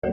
The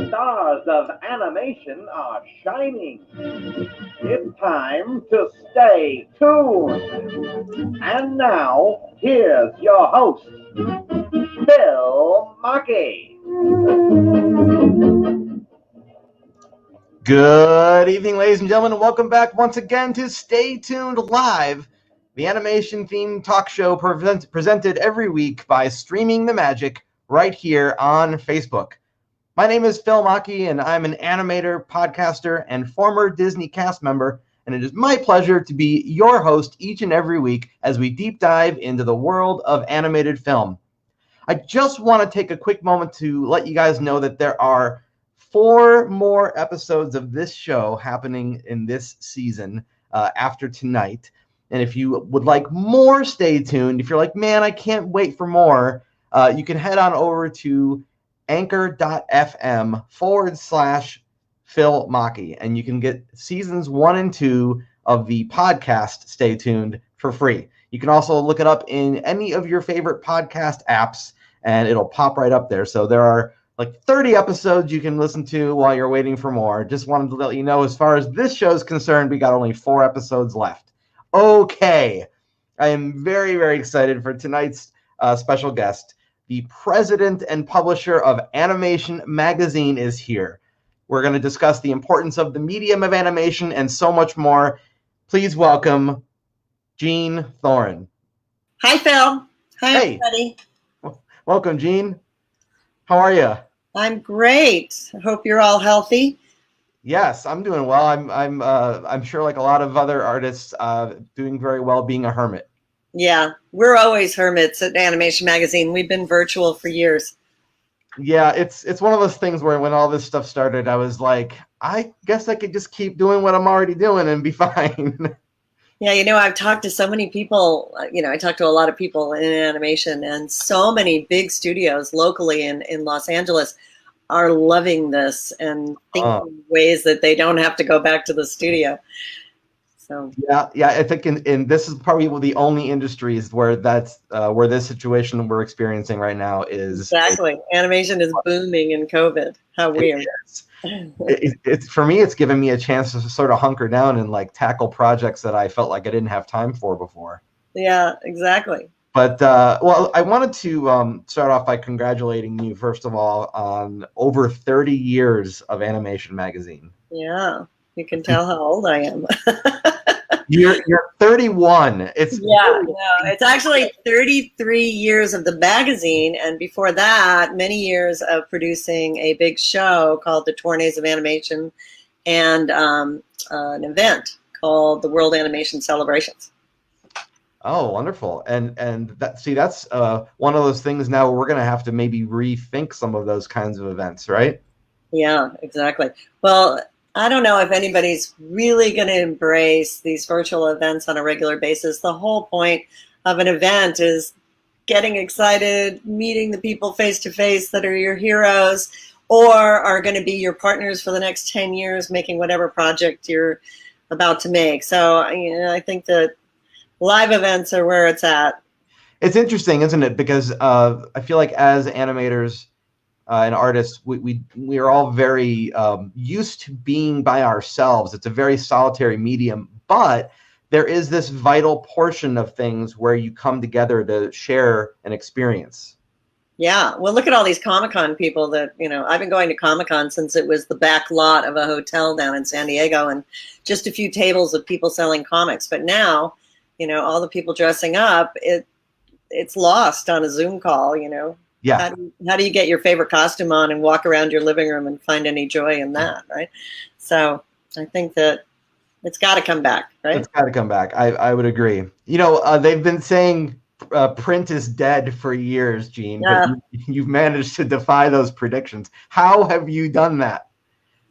stars of animation are shining. It's time to stay tuned. And now, here's your host, Phil Machi. Good evening, ladies and gentlemen, and welcome back once again to Stay Tuned Live, the animation-themed talk show presented every week by Streaming the Magic right here on Facebook. My name is Phil Machi, and I'm an animator, podcaster, and former Disney cast member, and it is my pleasure to be your host each and every week as we deep dive into the world of animated film. I just want to take a quick moment to let you guys know that there are 4 more episodes of this show happening in this season after tonight. And if you would like more, stay tuned. If you're like, man, I can't wait for more, you can head on over to anchor.fm/Phil Machi, and you can get seasons 1 and 2 of the podcast Stay Tuned for free. You can also look it up in any of your favorite podcast apps, and it'll pop right up there. So there are like 30 episodes you can listen to while you're waiting for more. Just wanted to let you know, as far as this show is concerned, we got only 4 episodes left. Okay, I am very, very excited for tonight's special guest. The president and publisher of Animation Magazine is here. We're going to discuss the importance of the medium of animation and so much more. Please welcome Jean Thoren. Hi, Phil. Hi, Hey. everybody. Welcome, Jean. How are you? I'm great. I hope you're all healthy. Yes, I'm doing well. I'm sure, like a lot of other artists, doing very well being a hermit. Yeah, we're always hermits at Animation Magazine. We've been virtual for years. Yeah, it's one of those things where when all this stuff started, I was like, I guess I could just keep doing what I'm already doing and be fine. Yeah, I've talked to so many people. I talked to a lot of people in animation, and so many big studios locally in Los Angeles are loving this and thinking ways that they don't have to go back to the studio. So yeah, I think in this is probably the only industries where that's where this situation we're experiencing right now is exactly. Animation is booming in COVID. How weird. It's for me, it's given me a chance to sort of hunker down and like tackle projects that I felt like I didn't have time for before. Yeah, exactly. But well, I wanted to start off by congratulating you, first of all, on over 30 years of Animation Magazine. Yeah. You can tell how old I am. You're 31. It's It's actually 33 years of the magazine, and before that, many years of producing a big show called the Tornadoes of Animation, and an event called the World Animation Celebrations. Oh, wonderful. And that's one of those things now where we're going to have to maybe rethink some of those kinds of events, right? Yeah, exactly. Well, I don't know if anybody's really going to embrace these virtual events on a regular basis. The whole point of an event is getting excited, meeting the people face to face that are your heroes or are going to be your partners for the next 10 years, making whatever project you're about to make. So, I think that live events are where it's at. It's interesting, isn't it? Because I feel like as animators and artists, we are all very used to being by ourselves. It's a very solitary medium, but there is this vital portion of things where you come together to share an experience. Yeah, well, look at all these Comic-Con people that, I've been going to Comic-Con since it was the back lot of a hotel down in San Diego and just a few tables of people selling comics. But now, all the people dressing up, it's lost on a Zoom call, Yeah. How do you get your favorite costume on and walk around your living room and find any joy in that, right? So I think that it's got to come back, right? It's got to come back. I would agree. They've been saying print is dead for years, Jean, Yeah. but you've managed to defy those predictions. How have you done that?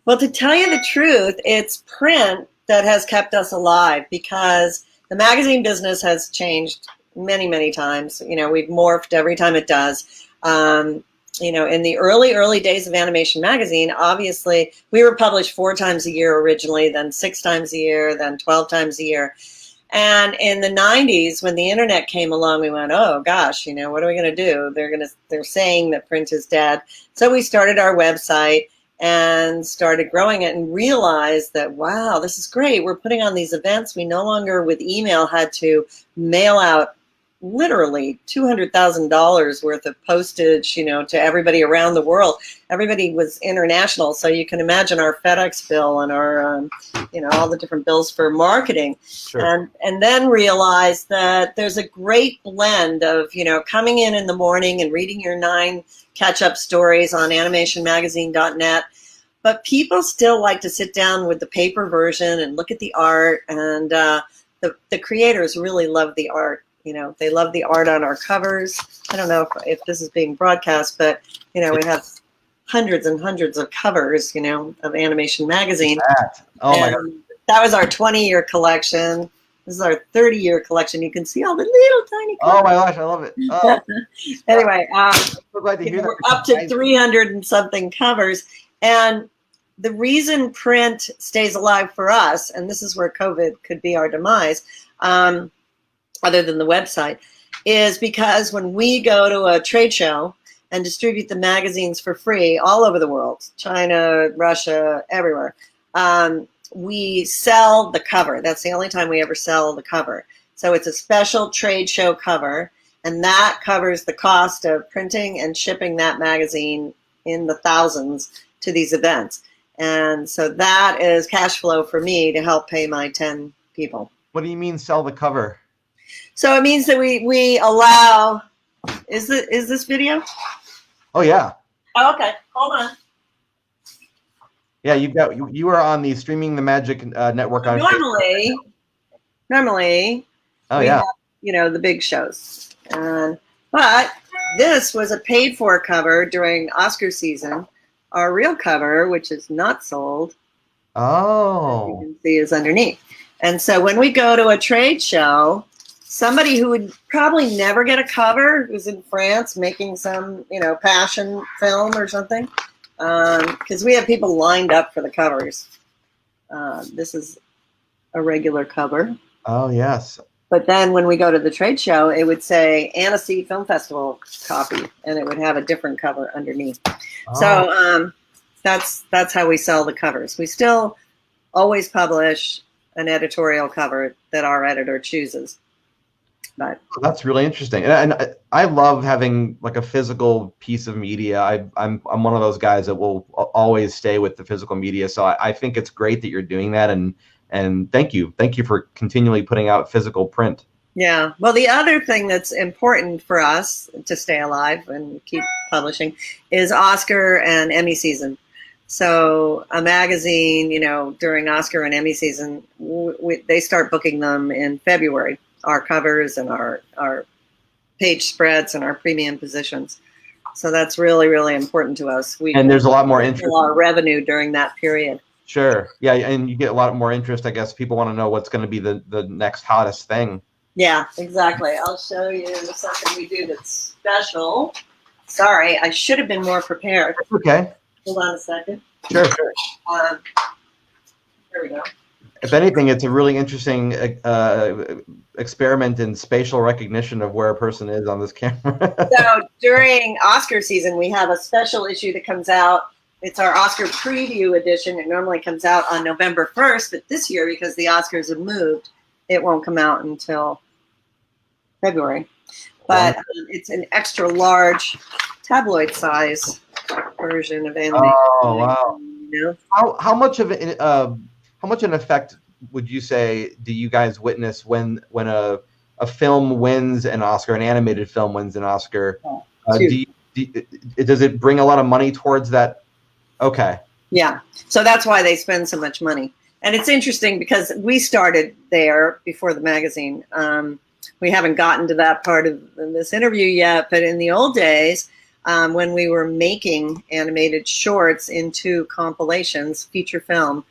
Well, to tell you the truth, it's print that has kept us alive because the magazine business has changed many, many times. We've morphed every time it does. In the early days of Animation Magazine, obviously, we were published 4 times a year originally, then 6 times a year, then 12 times a year. And in the 90s, when the internet came along, we went, oh gosh, what are we going to do? They're saying that print is dead. So we started our website and started growing it and realized that, wow, this is great. We're putting on these events. We no longer with email had to mail out literally $200,000 worth of postage, to everybody around the world. Everybody was international. So you can imagine our FedEx bill and our, all the different bills for marketing. Sure. And then realized that there's a great blend of, coming in the morning and reading your 9 catch-up stories on animationmagazine.net. But people still like to sit down with the paper version and look at the art. And the creators really love the art. They love the art on our covers. I don't know if this is being broadcast, but, we have hundreds and hundreds of covers, of Animation Magazine. Oh, my God. That was our 20-year collection. This is our 30-year collection. You can see all the little tiny covers. Oh, my gosh, I love it. Oh. Anyway, so glad to hear that. we're up to 300 and something covers. And the reason print stays alive for us, and this is where COVID could be our demise, other than the website, is because when we go to a trade show and distribute the magazines for free all over the world, China, Russia, everywhere, we sell the cover. That's the only time we ever sell the cover. So it's a special trade show cover, and that covers the cost of printing and shipping that magazine in the thousands to these events. And so that is cash flow for me to help pay my 10 people. What do you mean sell the cover? So it means that we allow. Is this video? Oh yeah. Oh, okay. Hold on. Yeah, you are on the Streaming the Magic network on normally. Oh we yeah. Have, the big shows, but this was a paid for cover during Oscar season. Our real cover, which is not sold, oh, you can see is underneath. And so when we go to a trade show, somebody who would probably never get a cover, who's in France making some, passion film or something, because we have people lined up for the covers. This is a regular cover. Oh, yes. But then when we go to the trade show, it would say Annecy Film Festival copy, and it would have a different cover underneath. Oh. So that's how we sell the covers. We still always publish an editorial cover that our editor chooses. But that's really interesting, and I love having like a physical piece of media. I'm one of those guys that will always stay with the physical media. So I think it's great that you're doing that, and thank you for continually putting out physical print. yeah, well, the other thing that's important for us to stay alive and keep publishing is Oscar and Emmy season. So a magazine, during Oscar and Emmy season, they start booking them in February. Our covers and our page spreads and our premium positions. So that's really, really important to us. And there's a lot more interest. Our revenue during that period. Sure. Yeah, and you get a lot more interest. I guess people want to know what's going to be the next hottest thing. Yeah, exactly. I'll show you something we do that's special. Sorry, I should have been more prepared. Okay. Hold on a second. Sure. Here we go. If anything, it's a really interesting experiment in spatial recognition of where a person is on this camera. So during Oscar season, we have a special issue that comes out. It's our Oscar preview edition. It normally comes out on November 1st, but this year, because the Oscars have moved, it won't come out until February. But it's an extra large tabloid size version of animation. Oh, wow. How much of it, how much an effect would you say do you guys witness when a film wins an Oscar, an animated film wins an Oscar? Does it bring a lot of money towards that? Okay. Yeah. So that's why they spend so much money. And it's interesting because we started there before the magazine. We haven't gotten to that part of this interview yet, but in the old days, when we were making animated shorts into compilations, feature film,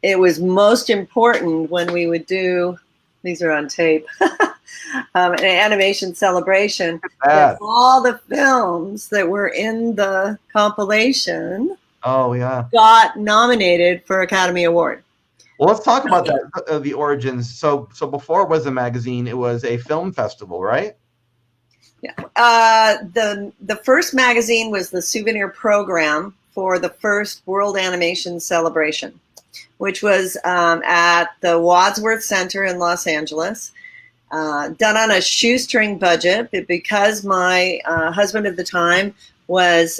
it was most important when we would do, these are on tape, an animation celebration, that all the films that were in the compilation got nominated for Academy Award. Well, let's talk about that, the origins. So before it was a magazine, it was a film festival, right? Yeah. The first magazine was the souvenir program for the first World Animation Celebration, which was at the Wadsworth Center in Los Angeles, done on a shoestring budget. But because my husband at the time was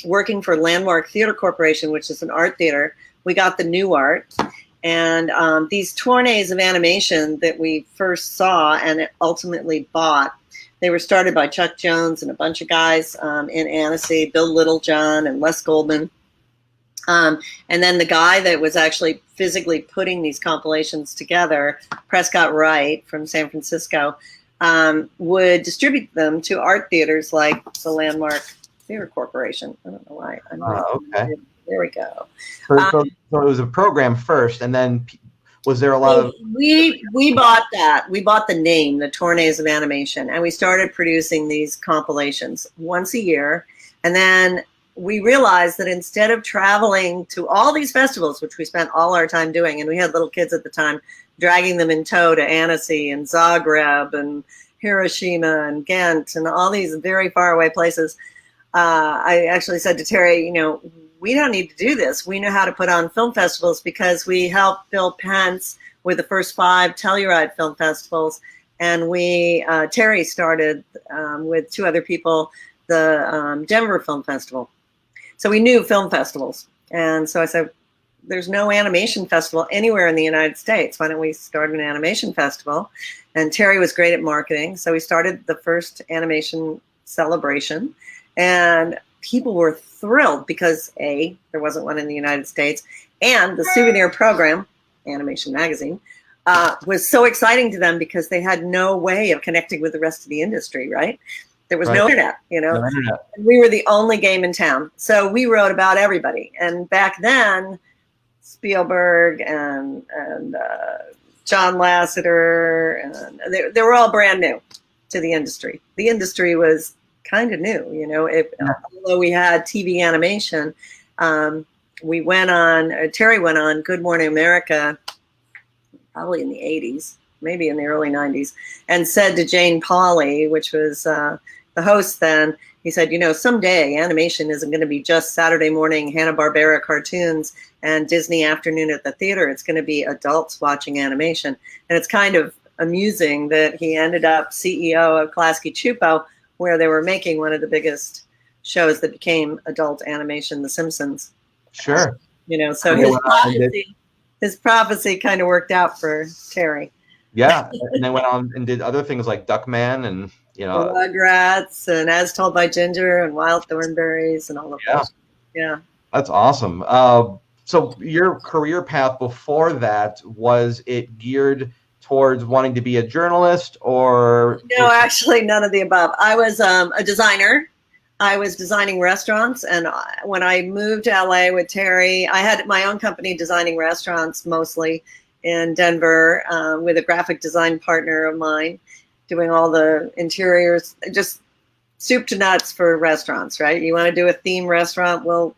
working for Landmark Theater Corporation, which is an art theater, we got the new art. And these tourneys of animation that we first saw and ultimately bought, they were started by Chuck Jones and a bunch of guys in Annecy, Bill Littlejohn and Les Goldman. And then the guy that was actually physically putting these compilations together, Prescott Wright from San Francisco, would distribute them to art theaters like the Landmark Theater Corporation. I don't know why. Okay. There we go. So it was a program first, and then was there a lot of... We bought that. We bought the name, the Tourneys of Animation, and we started producing these compilations once a year. And then we realized that instead of traveling to all these festivals, which we spent all our time doing, and we had little kids at the time, dragging them in tow to Annecy and Zagreb and Hiroshima and Ghent and all these very far away places, I actually said to Terry, we don't need to do this. We know how to put on film festivals because we helped Bill Pence with the first 5 Telluride film festivals. And Terry started with 2 other people, the Denver Film Festival. So we knew film festivals. And so I said, there's no animation festival anywhere in the United States. Why don't we start an animation festival? And Terry was great at marketing. So we started the first animation celebration. And people were thrilled because A, there wasn't one in the United States, and the souvenir program, Animation Magazine, was so exciting to them because they had no way of connecting with the rest of the industry, right? There was no internet, No internet. And we were the only game in town. So we wrote about everybody. And back then, Spielberg and John Lasseter, and they were all brand new to the industry. The industry was kind of new, although we had TV animation, Terry went on Good Morning America, probably in the 80s, maybe in the early 90s, and said to Jane Pauley, which was the host then, he said, someday animation isn't going to be just Saturday morning Hanna-Barbera cartoons and Disney afternoon at the theater. It's going to be adults watching animation. And it's kind of amusing that he ended up CEO of Klasky Csupo, where they were making one of the biggest shows that became adult animation, The Simpsons. Sure. So his prophecy kind of worked out for Terry. Yeah, and then went on and did other things like Duckman and Rugrats and As Told by Ginger and Wild Thornberries and all of those. Yeah. That's awesome. So your career path before that, was it geared towards wanting to be a journalist, or? No, actually none of the above. I was a designer. I was designing restaurants, and when I moved to LA with Terry, I had my own company designing restaurants mostly in Denver with a graphic design partner of mine, doing all the interiors, just soup to nuts for restaurants, right? You want to do a theme restaurant, we'll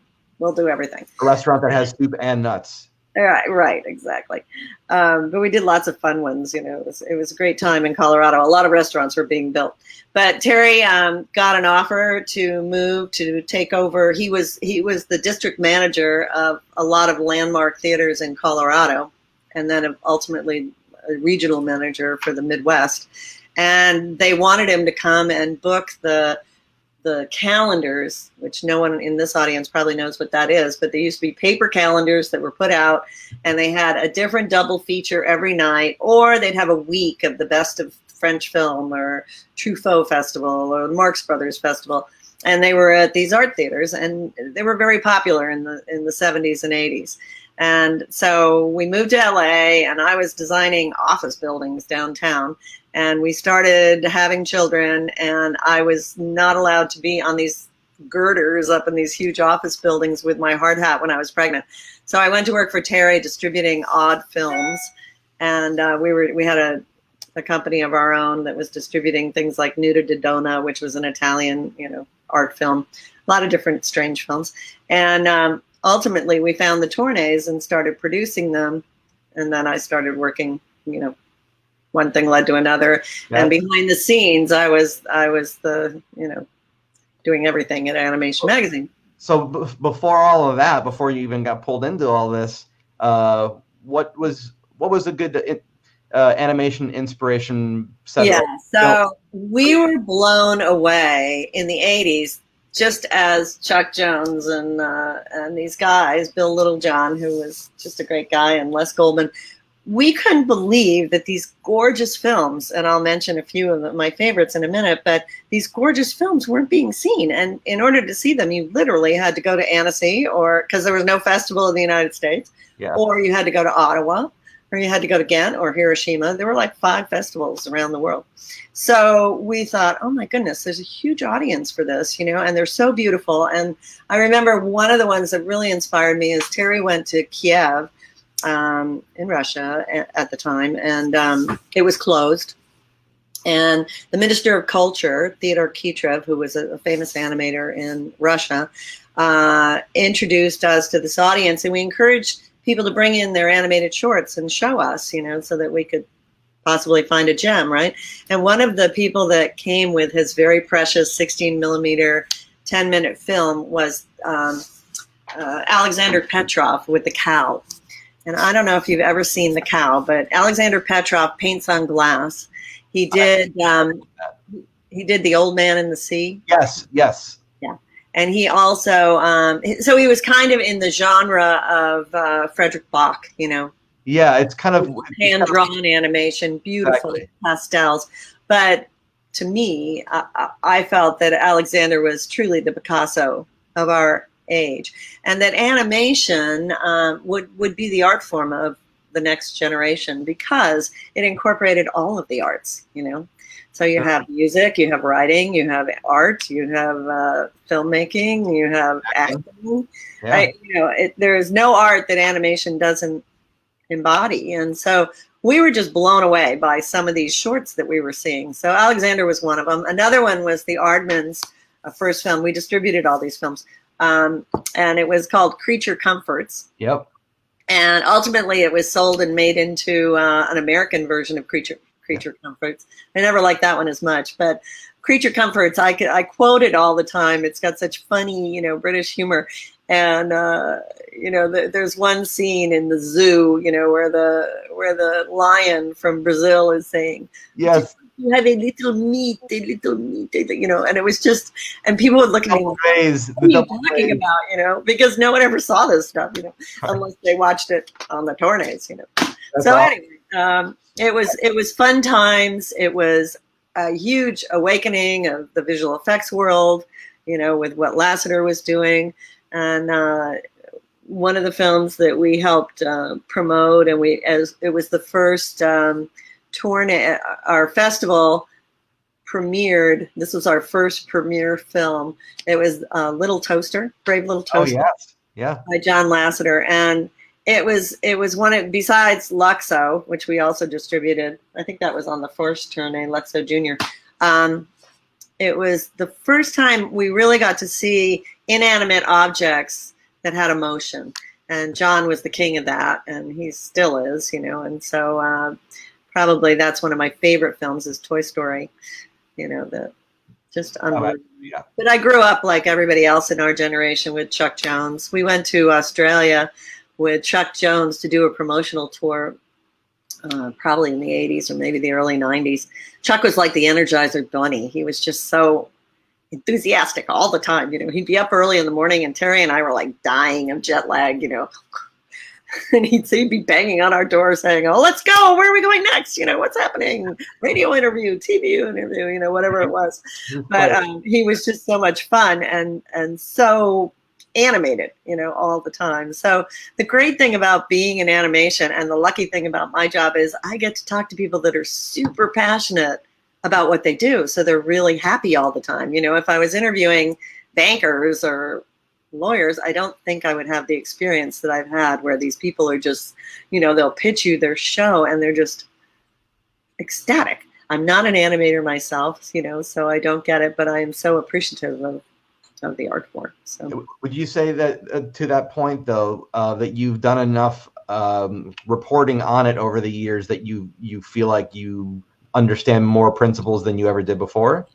do everything. A restaurant that has soup and nuts. Right, exactly. But we did lots of fun ones. It was a great time in Colorado. A lot of restaurants were being built. But Terry got an offer to move to take over. He was the district manager of a lot of landmark theaters in Colorado, and then ultimately a regional manager for the Midwest. And they wanted him to come and book the calendars, which no one in this audience probably knows what that is, but they used to be paper calendars that were put out, and they had a different double feature every night, or they'd have a week of the best of French film or Truffaut Festival or Marx Brothers Festival. And they were at these art theaters, and they were very popular in the 70s and 80s. And so we moved to LA, and I was designing office buildings downtown. And we started having children, and I was not allowed to be on these girders up in these huge office buildings with my hard hat when I was pregnant. So I went to work for Terry distributing odd films, and we had a company of our own that was distributing things like Nuda di Donna, which was an Italian, art film, a lot of different strange films. And ultimately we found the Tournes and started producing them, and then I started working, one thing led to another. Yeah. And behind the scenes, I was the, doing everything at Animation Magazine. So before all of that, before you even got pulled into all this, what was a good animation inspiration set? Yeah, so we were blown away in the 80s, just as Chuck Jones and these guys, Bill Littlejohn, who was just a great guy, and Les Goldman. We couldn't believe that these gorgeous films, and I'll mention a few of my favorites in a minute, but these gorgeous films weren't being seen. And in order to see them, you literally had to go to Annecy, or because there was no festival in the United States, or you had to go to Ottawa, or you had to go to Ghent or Hiroshima. There were like 5 festivals around the world. So we thought, oh my goodness, there's a huge audience for this, and they're so beautiful. And I remember one of the ones that really inspired me is Terry went to Kiev, in Russia at the time, and it was closed. And the Minister of Culture, Theodor Kitrev, who was a famous animator in Russia, introduced us to this audience, and we encouraged people to bring in their animated shorts and show us, so that we could possibly find a gem, right? And one of the people that came with his very precious 16 millimeter 10-minute film was Alexander Petrov with the cow. And I don't know if you've ever seen The Cow, but Alexander Petrov paints on glass. He did The Old Man in the Sea. Yes. Yeah. And he also, so he was kind of in the genre of Frederick Bach, Yeah, it's kind of hand-drawn animation, beautiful pastels. But to me, I felt that Alexander was truly the Picasso of our age, and that animation would be the art form of the next generation, because it incorporated all of the arts, So you have music, you have writing, you have art, you have filmmaking, you have acting. Yeah. There is no art that animation doesn't embody. And so we were just blown away by some of these shorts that we were seeing. So Alexander was one of them. Another one was the Aardmans' first film. We distributed all these films. And it was called Creature Comforts. Yep. And ultimately it was sold and made into an American version of Creature Comforts. I never liked that one as much, but Creature Comforts, I quote it all the time. It's got such funny, British humor. And there's one scene in the zoo, where the lion from Brazil is saying, Yes. "You have a little meat, and it was just, and people would look at me, Double phase, what are you double talking phase. about, because no one ever saw this stuff, unless they watched it on the Tornays, That's So awesome. anyway, it was fun times. It was a huge awakening of the visual effects world, with what Lasseter was doing. And one of the films that we helped promote, and it was the first Torn, our festival premiered. This was our first premiere film. It was Little Toaster, Brave Little Toaster. Oh yes, yeah. By John Lasseter, and it was one of, besides Luxo, which we also distributed. I think that was on the first tourney, Luxo Junior. It was the first time we really got to see inanimate objects that had emotion, and John was the king of that, and he still is, And so probably that's one of my favorite films is Toy Story. That just unbelievable. Yeah. But I grew up like everybody else in our generation with Chuck Jones. We went to Australia with Chuck Jones to do a promotional tour, probably in the 80s or maybe the early 90s. Chuck was like the Energizer Bunny. He was just so enthusiastic all the time. He'd be up early in the morning, and Terry and I were like dying of jet lag, and he'd be banging on our door saying, "Oh, let's go. Where are we going next? What's happening? Radio interview, TV interview, whatever it was." But he was just so much fun and so animated, all the time. So the great thing about being in animation, and the lucky thing about my job, is I get to talk to people that are super passionate about what they do. So they're really happy all the time. If I was interviewing bankers or lawyers, I don't think I would have the experience that I've had, where these people are just, they'll pitch you their show and they're just ecstatic. I'm not an animator myself, so I don't get it, but I am so appreciative of the art form. So would you say that to that point though, that you've done enough reporting on it over the years that you feel like you understand more principles than you ever did before?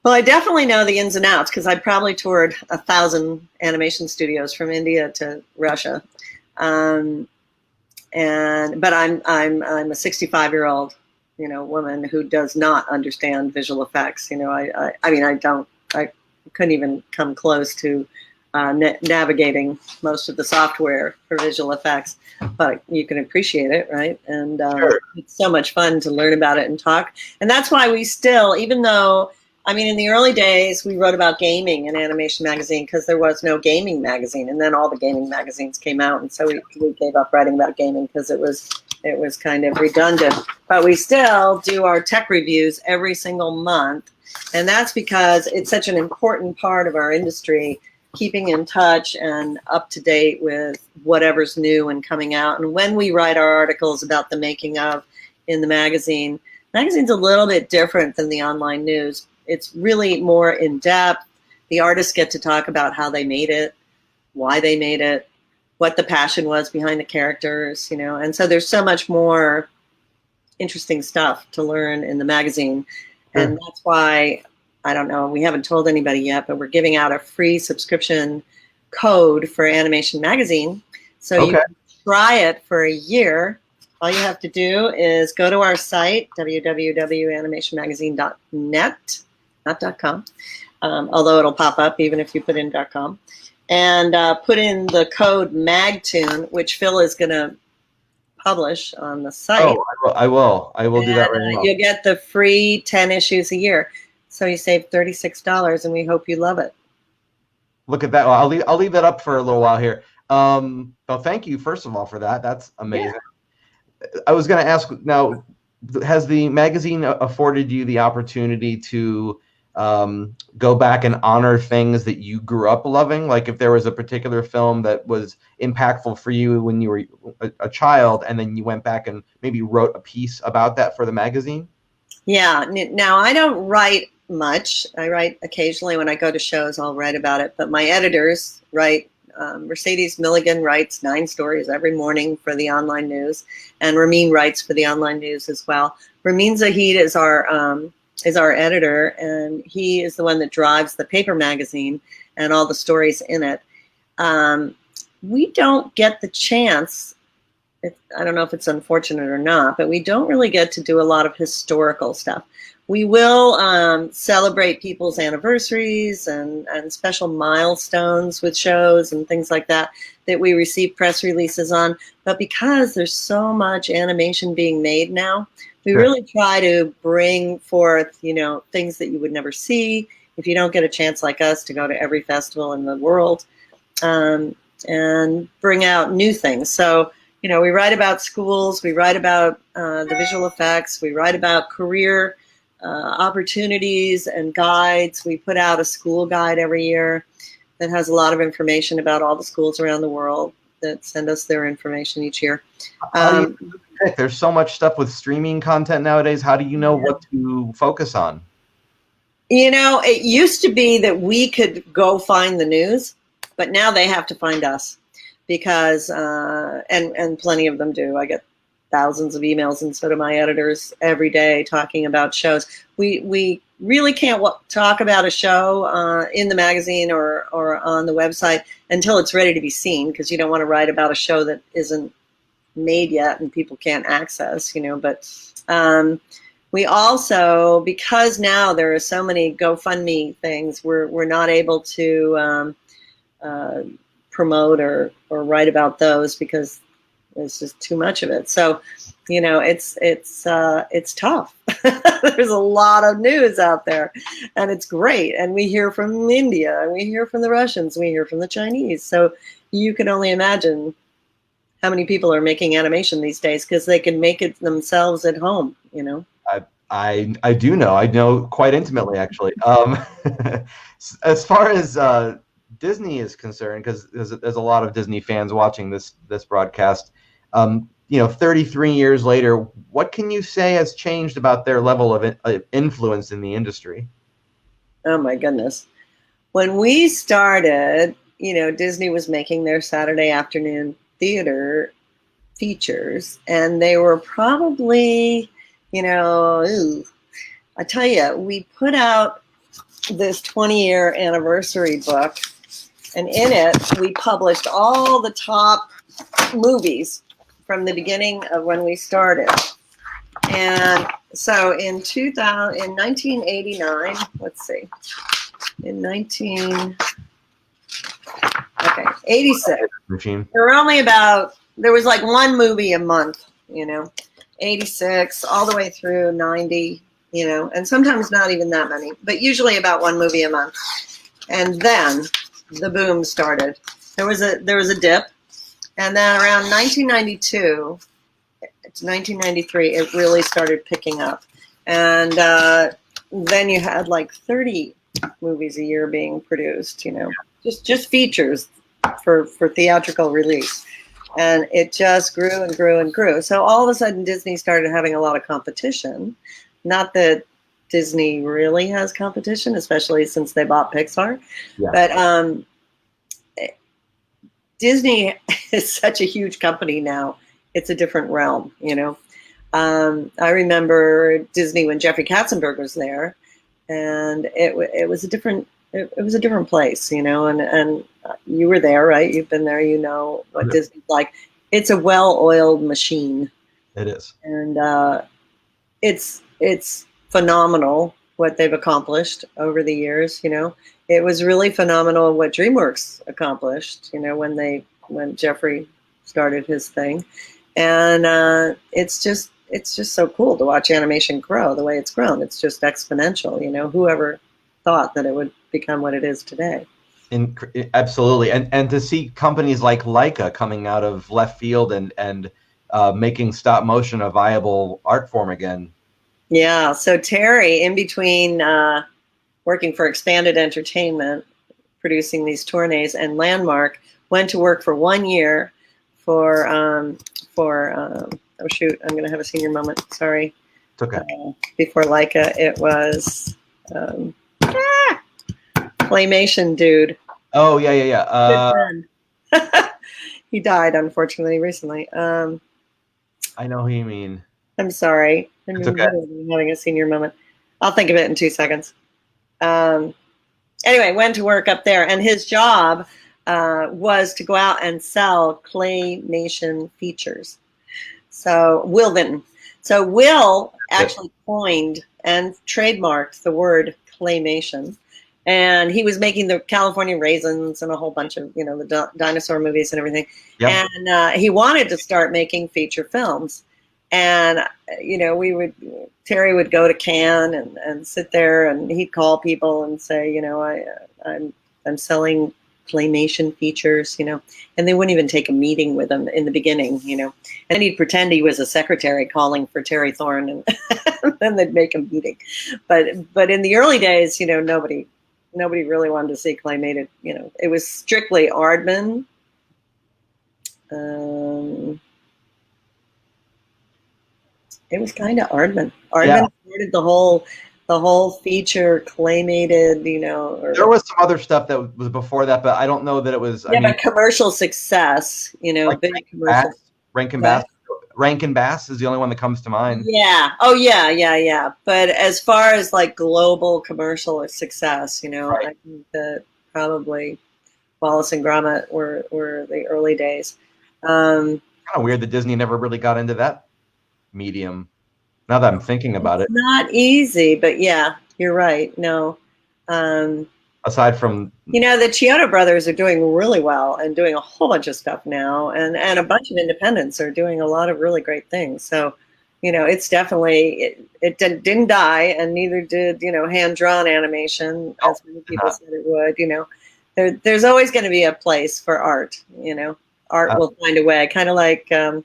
Well, I definitely know the ins and outs, because I probably toured 1,000 animation studios from India to Russia, but I'm a 65-year-old woman who does not understand visual effects. I couldn't even come close to navigating most of the software for visual effects, but you can appreciate it, right? And Sure. It's so much fun to learn about it and talk. And that's why we still, even though, in the early days, we wrote about gaming in Animation Magazine because there was no gaming magazine, and then all the gaming magazines came out, and so we gave up writing about gaming because it was kind of redundant. But we still do our tech reviews every single month, and that's because it's such an important part of our industry, keeping in touch and up to date with whatever's new and coming out. And when we write our articles about the making of in the magazine's a little bit different than the online news. It's really more in depth. The artists get to talk about how they made it, why they made it, what the passion was behind the characters, and so there's so much more interesting stuff to learn in the magazine. Sure. And that's why, I don't know, we haven't told anybody yet, but we're giving out a free subscription code for Animation Magazine. So you can try it for a year. All you have to do is go to our site, www.animationmagazine.net, not .com, although it'll pop up even if you put in .com, and put in the code MAGTUNE, which Phil is going to publish on the site. Oh, I will do that right now. You'll get the free 10 issues a year. So you save $36, and we hope you love it. Look at that. Well, I'll leave that up for a little while here. Well, thank you, first of all, for that. That's amazing. Yeah. I was going to ask now, has the magazine afforded you the opportunity to go back and honor things that you grew up loving? Like if there was a particular film that was impactful for you when you were a child, and then you went back and maybe wrote a piece about that for the magazine? Yeah. Now, I don't write much. I write occasionally when I go to shows, I'll write about it. But my editors write. Mercedes Milligan writes 9 stories every morning for the online news, and Ramin writes for the online news as well. Ramin Zahid is our editor, and he is the one that drives the paper magazine and all the stories in it. we don't get the chance. I don't know if it's unfortunate or not, but we don't really get to do a lot of historical stuff. We will celebrate people's anniversaries and special milestones with shows and things like that we receive press releases on. But because there's so much animation being made now, we really try to bring forth, things that you would never see if you don't get a chance like us to go to every festival in the world, and bring out new things. So, we write about schools, we write about the visual effects, we write about career opportunities and guides. We put out a school guide every year that has a lot of information about all the schools around the world that send us their information each year. There's so much stuff with streaming content nowadays. How do you know what to focus on? It used to be that we could go find the news, but now they have to find us because, and plenty of them do. I get thousands of emails, and so do my editors every day talking about shows. We really can't talk about a show in the magazine or on the website until it's ready to be seen, because you don't want to write about a show that isn't made yet and people can't access, but we also, because now there are so many GoFundMe things, we're not able to promote or write about those because there's just too much of it. So, it's tough. There's a lot of news out there, and it's great. And we hear from India, and we hear from the Russians, we hear from the Chinese. So you can only imagine how many people are making animation these days because they can make it themselves at home, I do know. I know quite intimately, actually. As far as Disney is concerned, because there's a lot of Disney fans watching this broadcast. 33 years later, what can you say has changed about their level of influence in the industry? Oh my goodness. When we started, Disney was making their Saturday afternoon theater features, and they were probably, I tell you, we put out this 20-year anniversary book, and in it, we published all the top movies from the beginning of when we started. And so in 1989, let's see, in 86, there was like one movie a month, 86 all the way through 90, and sometimes not even that many, but usually about one movie a month. And then the boom started. There was a dip. And then around 1992 to 1993, it really started picking up. And then you had like 30 movies a year being produced, just features for theatrical release. And it just grew and grew and grew. So all of a sudden, Disney started having a lot of competition. Not that Disney really has competition, especially since they bought Pixar. Yeah. But Disney is such a huge company now. It's a different realm, I remember Disney when Jeffrey Katzenberg was there, and it was a different place, and you were there, right? You've been there, what Disney's like. It's a well-oiled machine. It is. And it's phenomenal what they've accomplished over the years, It was really phenomenal what DreamWorks accomplished, when Jeffrey started his thing. And it's just so cool to watch animation grow the way it's grown. It's just exponential, whoever thought that it would become what it is today. Absolutely. And to see companies like Leica coming out of left field and making stop motion a viable art form again. Yeah. So Terry, in between working for Expanded Entertainment, producing these tourneys, and Landmark, went to work for 1 year for oh shoot, I'm going to have a senior moment. Sorry. It's okay. Before Leica, it was Claymation dude. Oh, yeah. He died, unfortunately, recently. I know who you mean. I'm sorry. It's okay. I'm having a senior moment. I'll think of it in 2 seconds. Anyway, went to work up there, and his job was to go out and sell claymation features. So Will Vinton. So Will actually coined and trademarked the word claymation. And he was making the California Raisins and a whole bunch of, the dinosaur movies and everything. Yep. And he wanted to start making feature films. And, Terry would go to Cannes and sit there, and he'd call people and say, I'm selling claymation features, and they wouldn't even take a meeting with him in the beginning, and then he'd pretend he was a secretary calling for Terry Thoren, and then they'd make a meeting. But in the early days, nobody really wanted to see claymated. It was strictly Aardman. It was kind of Aardman. Aardman started the whole feature claymated, there was some other stuff that was before that, but I don't know that it was. But commercial success, like big commercial. Rankin Bass is the only one that comes to mind. Yeah. Oh, yeah. But as far as like global commercial success, right. I think that probably Wallace and Gromit were the early days. Kind of weird that Disney never really got into that medium. Now that I'm thinking about it, not easy, but yeah, you're right. No, aside from the Chiodo brothers are doing really well and doing a whole bunch of stuff now, and a bunch of independents are doing a lot of really great things. So, it's definitely it didn't die, and neither did hand drawn animation, as many people said it would. There's always going to be a place for art. Art will find a way. Kind of like who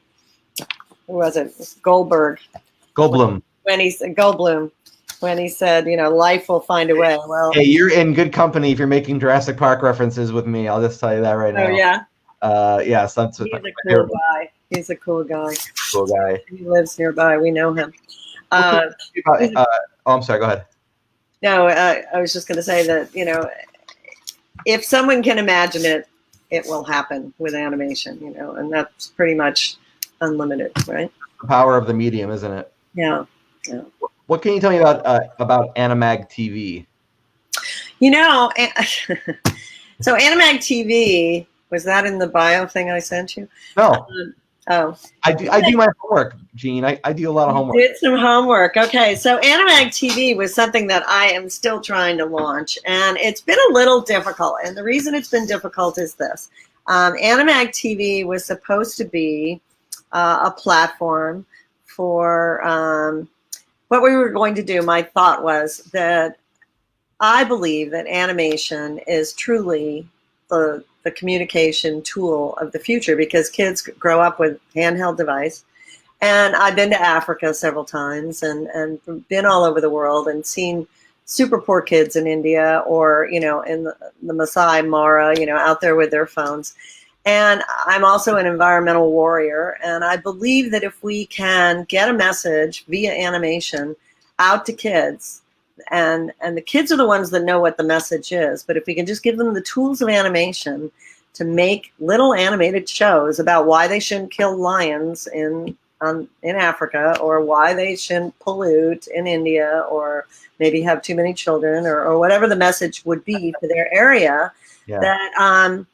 was it? Goldblum. When he said Goldblum, when he said, life will find a way. Well, hey, you're in good company if you're making Jurassic Park references with me. I'll just tell you that right now. Oh yeah. Yes, that's He's a cool guy. He's a cool guy. Cool guy. He lives nearby. We know him. I'm sorry. Go ahead. No, I was just going to say that if someone can imagine it, it will happen with animation. And that's pretty much unlimited, right? The power of the medium, isn't it? Yeah. What can you tell me about Animag TV? So Animag TV, was that in the bio thing I sent you? No. Oh. I do my homework, Jean. I do a lot of homework. You did some homework. Okay. So Animag TV was something that I am still trying to launch, and it's been a little difficult. And the reason it's been difficult is this. Animag TV was supposed to be a platform for what we were going to do. My thought was that I believe that animation is truly the communication tool of the future, because kids grow up with handheld device. And I've been to Africa several times and been all over the world and seen super poor kids in India or, in the Maasai Mara, out there with their phones. And I'm also an environmental warrior, and I believe that if we can get a message via animation out to kids, and the kids are the ones that know what the message is, but if we can just give them the tools of animation to make little animated shows about why they shouldn't kill lions in Africa, or why they shouldn't pollute in India, or maybe have too many children, or whatever the message would be for their area, that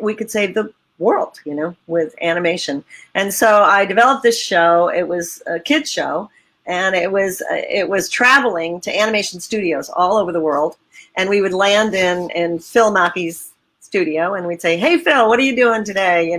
we could save the world, with animation. And so I developed this show. It was a kids show, and it was traveling to animation studios all over the world. And we would land in Phil Machi's studio, and we'd say, "Hey, Phil, what are you doing today?"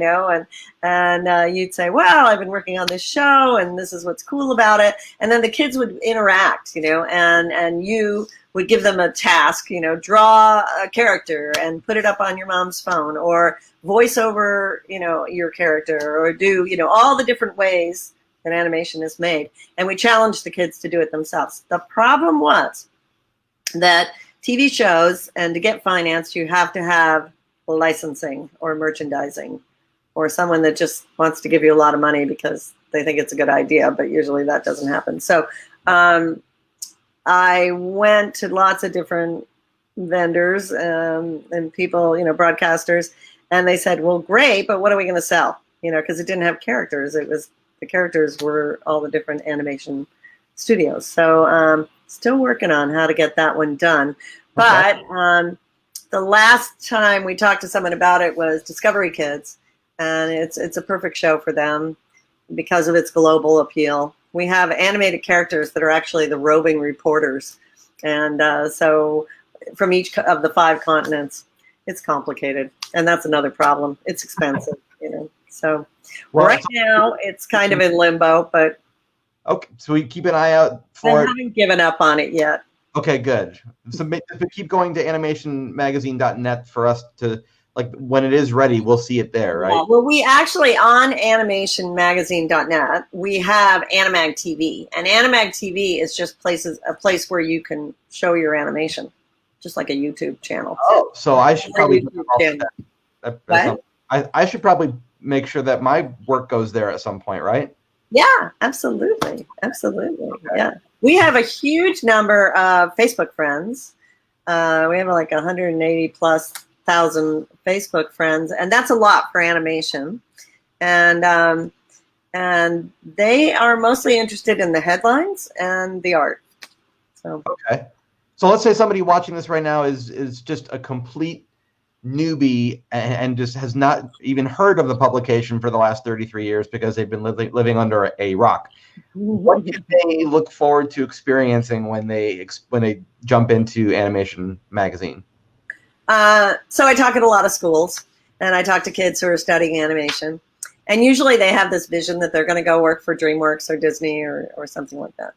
And you'd say, "Well, I've been working on this show, and this is what's cool about it." And then the kids would interact, and you would give them a task, draw a character and put it up on your mom's phone, or voice over, your character, or do, all the different ways that animation is made. And we challenged the kids to do it themselves. The problem was that TV shows, and to get financed, you have to have licensing or merchandising, or someone that just wants to give you a lot of money because they think it's a good idea, but usually that doesn't happen. So I went to lots of different vendors and people, broadcasters, and they said, "Well, great, but what are we going to sell?" Because it didn't have characters. The characters were all the different animation studios. So still working on how to get that one done. But The last time we talked to someone about it was Discovery Kids, and it's a perfect show for them because of its global appeal. We have animated characters that are actually the roving reporters, and so from each of the 5 continents. It's complicated, and that's another problem. It's expensive, So right now it's kind of in limbo, but okay. So we keep an eye out for. I haven't given up on it yet. Okay, good. So keep going to animationmagazine.net for us to, like, when it is ready, we'll see it there, right? Yeah, well, we actually, on animationmagazine.net, we have Animag TV, and Animag TV is just a place where you can show your animation, just like a YouTube channel. Oh, so I should probably I should probably make sure that my work goes there at some point, right? Yeah, absolutely. Okay. Yeah. We have a huge number of Facebook friends. We have like 180 plus thousand Facebook friends, and that's a lot for animation. And they are mostly interested in the headlines and the art. So okay. So let's say somebody watching this right now is just a complete newbie and just has not even heard of the publication for the last 33 years because they've been living under a rock. What can they look forward to experiencing when they jump into Animation Magazine? So I talk at a lot of schools, and I talk to kids who are studying animation. And usually they have this vision that they're going to go work for DreamWorks or Disney or something like that.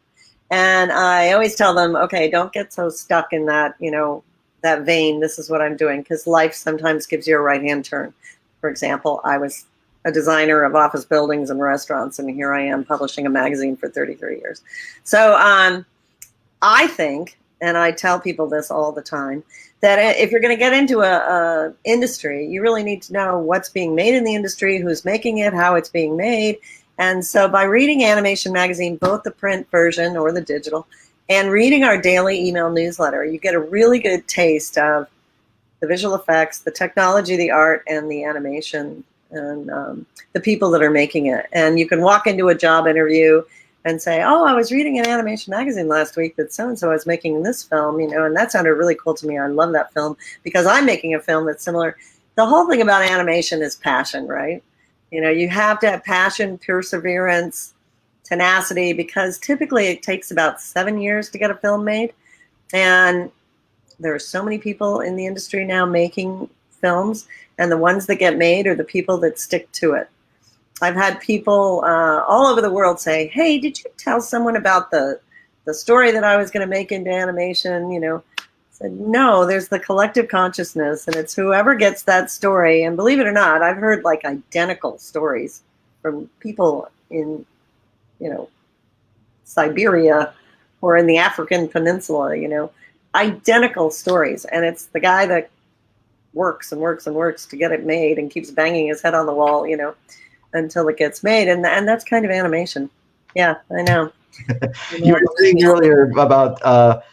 And I always tell them, okay, don't get so stuck in that, that vein. This is what I'm doing, because life sometimes gives you a right-hand turn. For example, I was a designer of office buildings and restaurants, and here I am publishing a magazine for 33 years. So I think, and I tell people this all the time, that if you're going to get into a industry, you really need to know what's being made in the industry, who's making it, how it's being made. And so by reading Animation Magazine, both the print version or the digital, and reading our daily email newsletter, you get a really good taste of the visual effects, the technology, the art, and the animation, and the people that are making it. And you can walk into a job interview and say, oh, I was reading an Animation Magazine last week that so-and-so is making this film, and that sounded really cool to me. I love that film because I'm making a film that's similar. The whole thing about animation is passion, right? You have to have passion, perseverance, tenacity, because typically it takes about 7 years to get a film made. And there are so many people in the industry now making films, and the ones that get made are the people that stick to it. I've had people all over the world say, hey, did you tell someone about the story that I was going to make into animation? I said, no, there's the collective consciousness, and it's whoever gets that story. And believe it or not, I've heard like identical stories from people in, Siberia or in the African Peninsula, identical stories. And it's the guy that works and works and works to get it made and keeps banging his head on the wall, until it gets made. And that's kind of animation. Yeah, I know. You were saying earlier about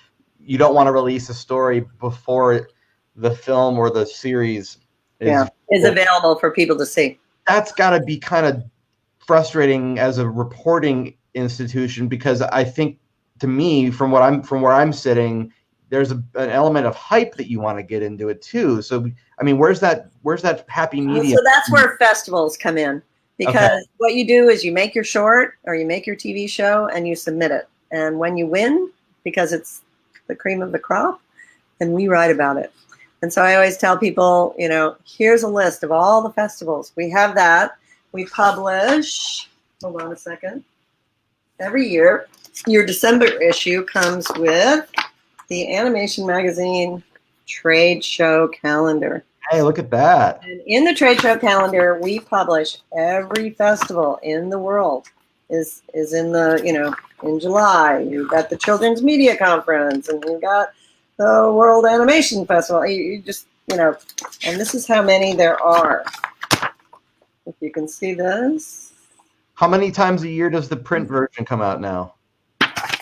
you don't want to release a story before the film or the series is available for people to see. That's got to be kind of frustrating as a reporting institution, because I think, to me, from where I'm sitting, there's an element of hype that you want to get into it too. So I mean, where's that happy medium? So that's where festivals come in, because what you do is you make your short or you make your TV show and you submit it. And when you win, because it's the cream of the crop, and we write about it. And so I always tell people, here's a list of all the festivals. We have that. We publish, hold on a second, every year. Your December issue comes with the Animation Magazine trade show calendar. Hey, look at that. And in the trade show calendar, we publish every festival in the world is in the, in July. You've got the Children's Media Conference, and you've got the World Animation Festival. You just, and this is how many there are. If you can see this. How many times a year does the print version come out now?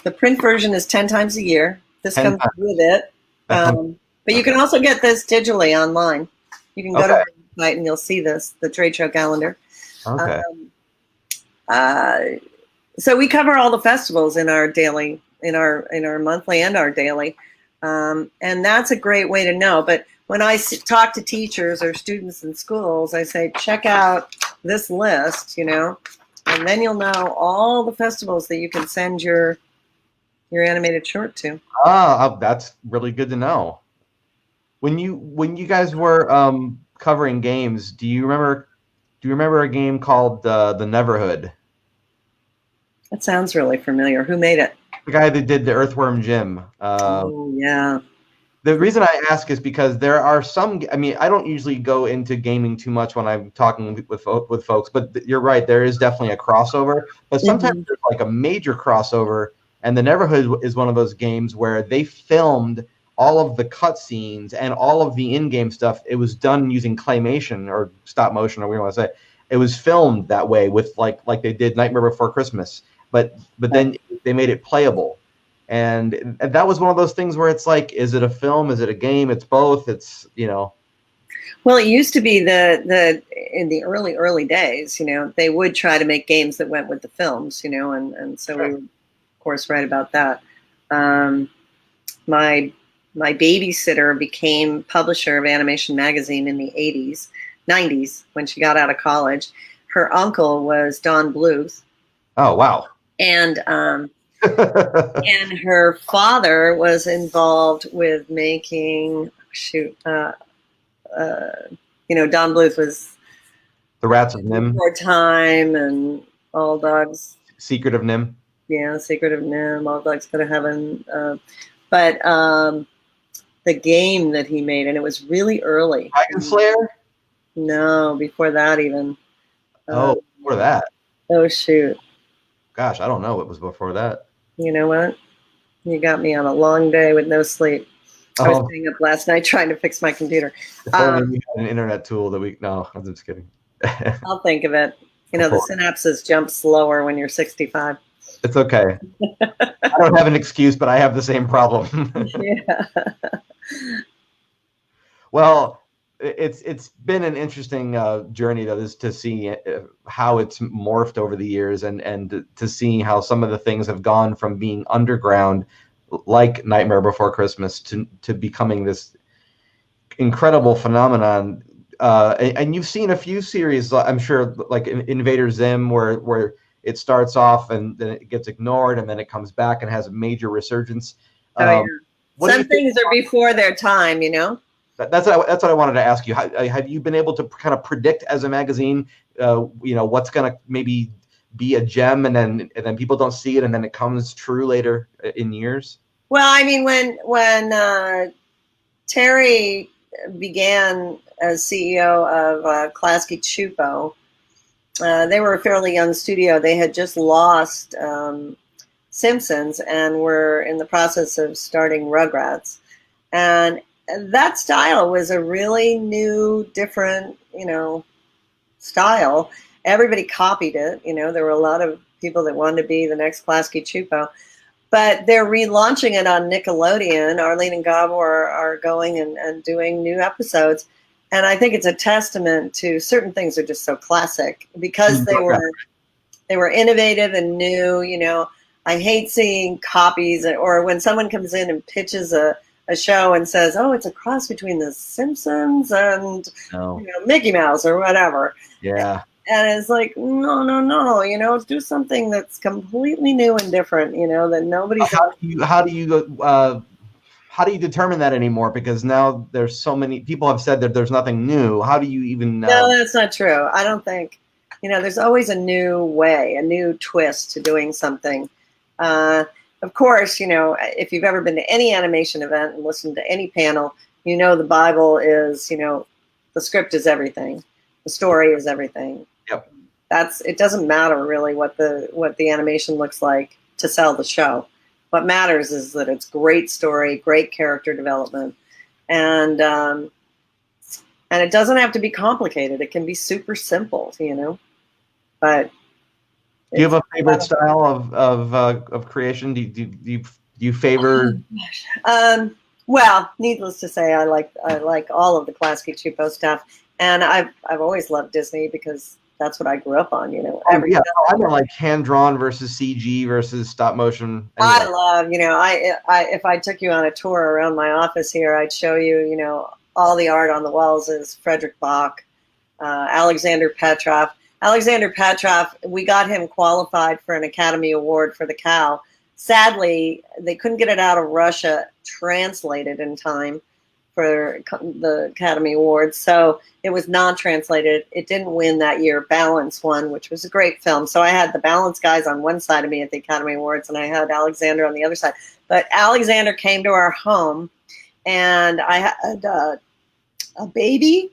The print version is 10 times a year. This comes with it. But you can also get this digitally online. You can go to our website and you'll see this, the trade show calendar. Okay. So we cover all the festivals in our daily, in our monthly and our daily. And that's a great way to know. But when I talk to teachers or students in schools, I say, check out this list, and then you'll know all the festivals that you can send your animated short to. That's really good to know. When you guys were covering games, do you remember a game called the Neverhood? That sounds really familiar. Who made it? The guy that did the Earthworm Jim. Oh, yeah. The reason I ask is because there are some. I mean, I don't usually go into gaming too much when I'm talking with folks, but you're right. There is definitely a crossover. But sometimes there's like a major crossover, and the Neverhood is one of those games where they filmed all of the cutscenes and all of the in-game stuff. It was done using claymation or stop motion, or we want to say. It was filmed that way with like they did Nightmare Before Christmas, but then they made it playable. And that was one of those things where it's like, is it a film? Is it a game? It's both. It's, Well, it used to be the in the early days, they would try to make games that went with the films, and so we would, of course, write about that. My babysitter became publisher of Animation Magazine in the 90s, when she got out of college. Her uncle was Don Bluth. Oh, wow. And and her father was involved with making, Don Bluth was The Rats of Nim. More Time and All Dogs. Secret of Nim. Yeah, Secret of Nim, All Dogs Go to Heaven. But the game that he made, and it was really early. Dragon Slayer? No, before that even. Before that. Oh, shoot. Gosh, I don't know what was before that. You know what? You got me on a long day with no sleep. I was staying up last night trying to fix my computer. If only we had an internet tool that we... No, I'm just kidding. I'll think of it. The synapses jump slower when you're 65. It's okay. I don't have an excuse, but I have the same problem. Yeah. Well, it's been an interesting journey, though, is to see how it's morphed over the years, and to see how some of the things have gone from being underground, like Nightmare Before Christmas, to becoming this incredible phenomenon. And you've seen a few series, I'm sure, like Invader Zim, where it starts off and then it gets ignored, and then it comes back and has a major resurgence. Yeah. Some things are before their time, That's what I wanted to ask you. Have you been able to kind of predict as a magazine, what's going to maybe be a gem, and then people don't see it, and then it comes true later in years? Well, I mean, when Terry began as CEO of Klasky Csupo, they were a fairly young studio. They had just lost Simpsons and were in the process of starting Rugrats. And that style was a really new, different, style. Everybody copied it. There were a lot of people that wanted to be the next Klasky Csupo. But they're relaunching it on Nickelodeon. Arlene and Gabo are going and doing new episodes. And I think it's a testament to certain things are just so classic because they were innovative and new. I hate seeing copies, or when someone comes in and pitches a show and says, "Oh, it's a cross between The Simpsons and Mickey Mouse or whatever." Yeah. And it's like, no, do something that's completely new and different, that nobody's. How do you determine that anymore? Because now there's so many people have said that there's nothing new. How do you even know? No, that's not true. I don't think. There's always a new way, a new twist to doing something. Of course, if you've ever been to any animation event and listened to any panel, the Bible is, the script is everything. The story is everything. Yep. It doesn't matter really what the animation looks like to sell the show. What matters is that it's great story, great character development, and it doesn't have to be complicated. It can be super simple, But do you have a favorite style of creation? Do you favor? Well, needless to say, I like all of the Klasky Csupo stuff, and I've always loved Disney because that's what I grew up on. I mean, like hand drawn versus CG versus stop motion. I love, if I took you on a tour around my office here, I'd show you, all the art on the walls is Frederick Bach, Alexander Petrov. Alexander Petrov, we got him qualified for an Academy Award for The Cow. Sadly, they couldn't get it out of Russia translated in time for the Academy Awards, so it was non-translated. It didn't win that year. Balance won, which was a great film. So I had the Balance guys on one side of me at the Academy Awards, and I had Alexander on the other side. But Alexander came to our home, and I had a baby,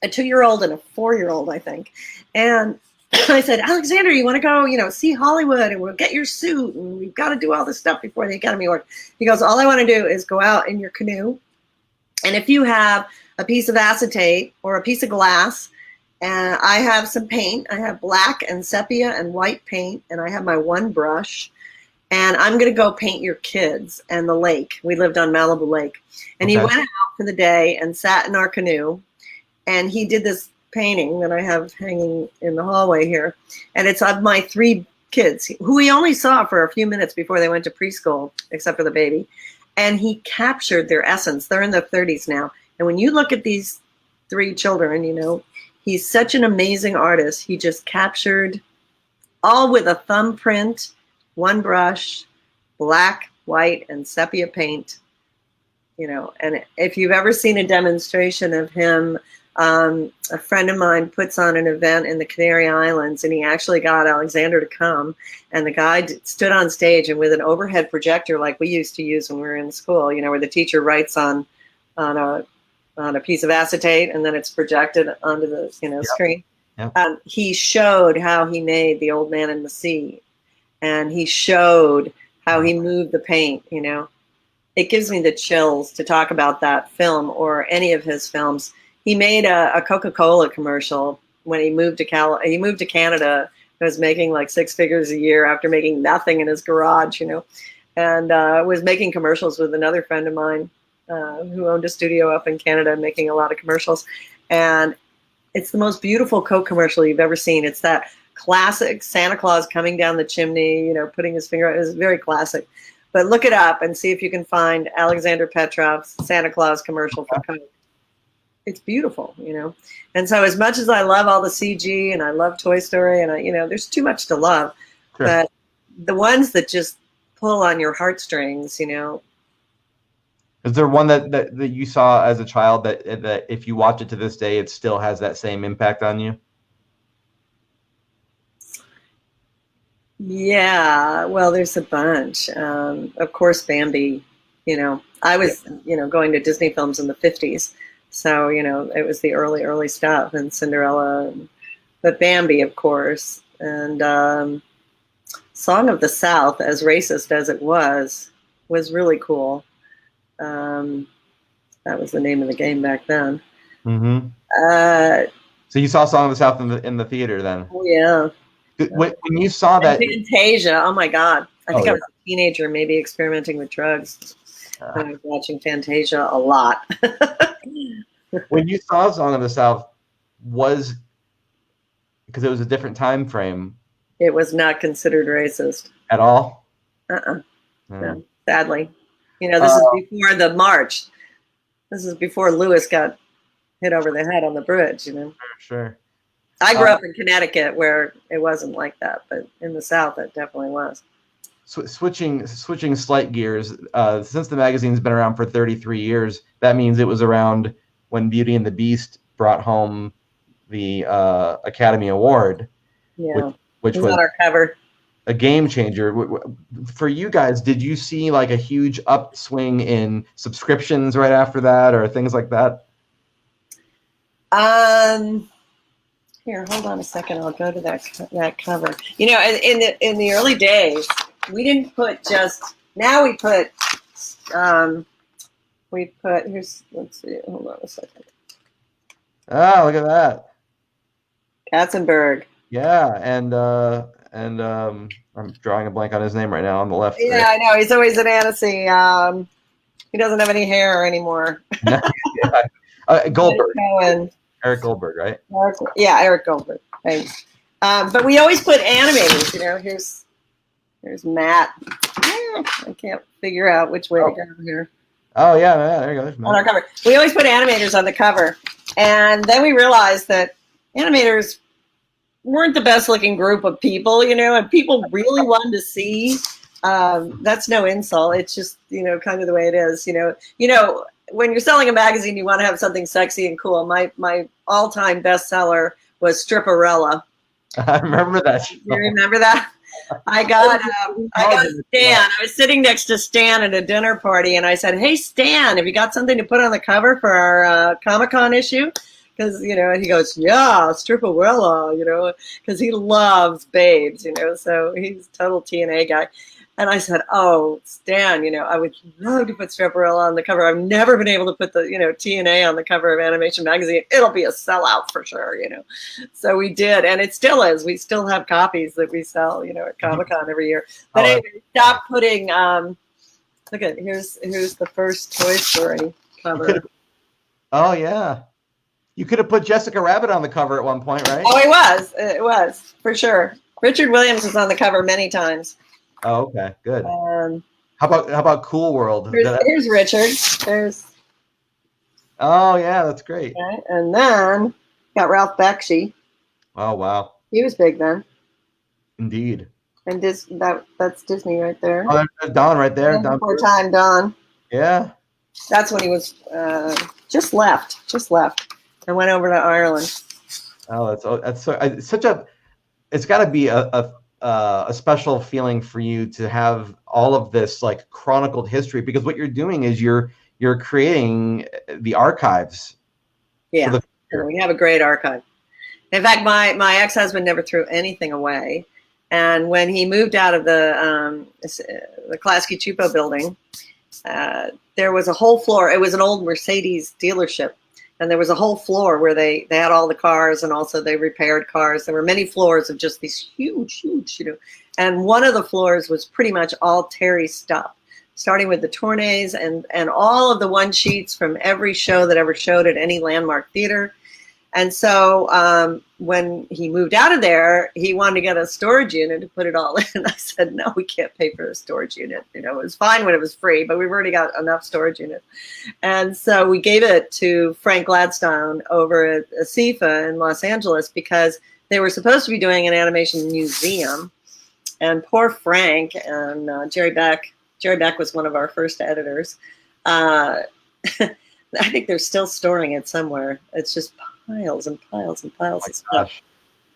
a 2-year-old and a 4-year-old, I think. And I said, Alexander, you want to go, see Hollywood, and we'll get your suit, and we've got to do all this stuff before the Academy Award. He goes, all I want to do is go out in your canoe, and if you have a piece of acetate or a piece of glass, and I have some paint, I have black and sepia and white paint, and I have my one brush, and I'm going to go paint your kids and the lake. We lived on Malibu Lake. And he went out for the day and sat in our canoe, and he did this painting that I have hanging in the hallway here. And it's of my 3 kids, who he only saw for a few minutes before they went to preschool, except for the baby. And he captured their essence. They're in their 30s now. And when you look at these 3 children, he's such an amazing artist. He just captured, all with a thumbprint, one brush, black, white, and sepia paint. And if you've ever seen a demonstration of him, a friend of mine puts on an event in the Canary Islands, and he actually got Alexander to come, and the guy stood on stage, and with an overhead projector like we used to use when we were in school, where the teacher writes on a piece of acetate and then it's projected onto the screen. Yep. He showed how he made The Old Man in the Sea, and he showed how he moved the paint. It gives me the chills to talk about that film or any of his films. He made a Coca-Cola commercial when he moved to Canada. He was making like 6 figures a year after making nothing in his garage, and was making commercials with another friend of mine who owned a studio up in Canada, making a lot of commercials. And it's the most beautiful Coke commercial you've ever seen. It's that classic Santa Claus coming down the chimney, putting his finger out. It's very classic. But look it up and see if you can find Alexander Petrov's Santa Claus commercial for Coke. It's beautiful, And so as much as I love all the CG and I love Toy Story and there's too much to love, sure. But the ones that just pull on your heartstrings, Is there one that you saw as a child that if you watch it to this day, it still has that same impact on you? Yeah, well, there's a bunch. Of course, Bambi, I was, going to Disney films in the 50s. So, it was the early stuff, and Cinderella, but Bambi, of course, and Song of the South, as racist as it was really cool. That was the name of the game back then. Mm-hmm. So you saw Song of the South in the theater then? Oh, yeah. When you saw that, Fantasia, oh my God! I think I was a teenager, maybe experimenting with drugs. I was watching Fantasia a lot. When you saw Song of the South, because it was a different time frame. It was not considered racist at all. No, sadly, this is before the march. This is before Lewis got hit over the head on the bridge. Sure. I grew up in Connecticut where it wasn't like that, but in the South it definitely was. Switching slight gears, since the magazine's been around for 33 years, that means it was around when Beauty and the Beast brought home the Academy Award, which was on our cover. A game changer. For you guys, did you see like a huge upswing in subscriptions right after that or things like that? Here, hold on a second. I'll go to that cover. In the early days, we didn't put now we put let's see, hold on a second. Ah, look at that. Katzenberg. Yeah, and I'm drawing a blank on his name right now on the left. Yeah, right? I know. He's always in Annecy. He doesn't have any hair anymore. Goldberg. Eric Goldberg, right? Eric Goldberg. Thanks. But we always put animators. Here's Matt. I can't figure out which way to go here. Oh yeah, there you go. There's on our cover. We always put animators on the cover, and then we realized that animators weren't the best looking group of people, and people really wanted to see. That's no insult. It's just kind of the way it is. When you're selling a magazine, you want to have something sexy and cool. My all-time bestseller was Stripperella. I remember that. You remember that? I got Stan. I was sitting next to Stan at a dinner party, and I said, "Hey, Stan, have you got something to put on the cover for our Comic-Con issue?" Because and he goes, "Yeah, Stripperella," because he loves babes, so he's a total TNA guy. And I said, "Oh, Stan, I would love to put Stripperella on the cover. I've never been able to put the, TNA on the cover of Animation Magazine. It'll be a sellout for sure, So we did, and it still is. We still have copies that we sell, at Comic-Con every year. But anyway, stop putting. Look at here's the first Toy Story cover. Oh yeah, you could have put Jessica Rabbit on the cover at one point, right? Oh, it was for sure. Richard Williams was on the cover many times. Oh, okay, good. How about Cool World? Here's Richard. Oh yeah, that's great. Okay. And then got Ralph Bakshi. Oh wow. He was big then. Indeed. And that's Disney right there. Oh, there's Don right there. Don before time, Don. Yeah. That's when he was just left, and went over to Ireland. Oh, that's such a. It's got to be a special feeling for you to have all of this like chronicled history, because what you're doing is you're creating the archives. Yeah, we have a great archive. In fact, my ex-husband never threw anything away, and when he moved out of the Klasky Chupo building, there was a whole floor. It was an old Mercedes dealership. And there was a whole floor where they had all the cars, and also they repaired cars. There were many floors of just these huge, and one of the floors was pretty much all Terry stuff, starting with the Tournes and all of the one sheets from every show that ever showed at any landmark theater. And so when he moved out of there, he wanted to get a storage unit to put it all in. I said, no, we can't pay for a storage unit. It was fine when it was free, but we've already got enough storage units. And so we gave it to Frank Gladstone over at ASIFA in Los Angeles, because they were supposed to be doing an animation museum. And poor Frank and Jerry Beck was one of our first editors. I think they're still storing it somewhere. It's just piles and piles and piles of stuff.